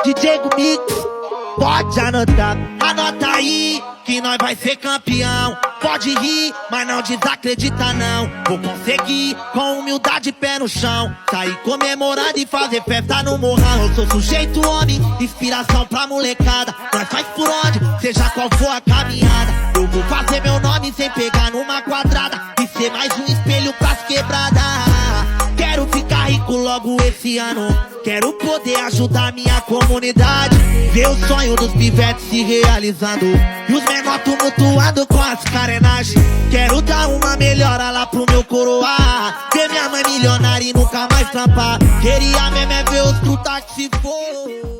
DJ Mix, pode anotar, anota aí que nós vai ser campeão. Pode rir, mas não desacredita não. Vou conseguir, com humildade pé no chão, sair comemorando e fazer festa no morrão. Eu sou sujeito homem, inspiração pra molecada. Nós faz por onde, seja qual for a caminhada. Eu vou fazer meu nome sem pegar numa quadrada e ser mais um espelho pras quebradas. Quero ficar rico logo esse ano, quero poder ajudar minha comunidade, ver o sonho dos pivetes se realizando e os menor tumultuando com as carenagens. Quero dar uma melhora lá pro meu coroar, ver minha mãe milionária e nunca mais trampar. Queria mesmo é ver os truta que se for.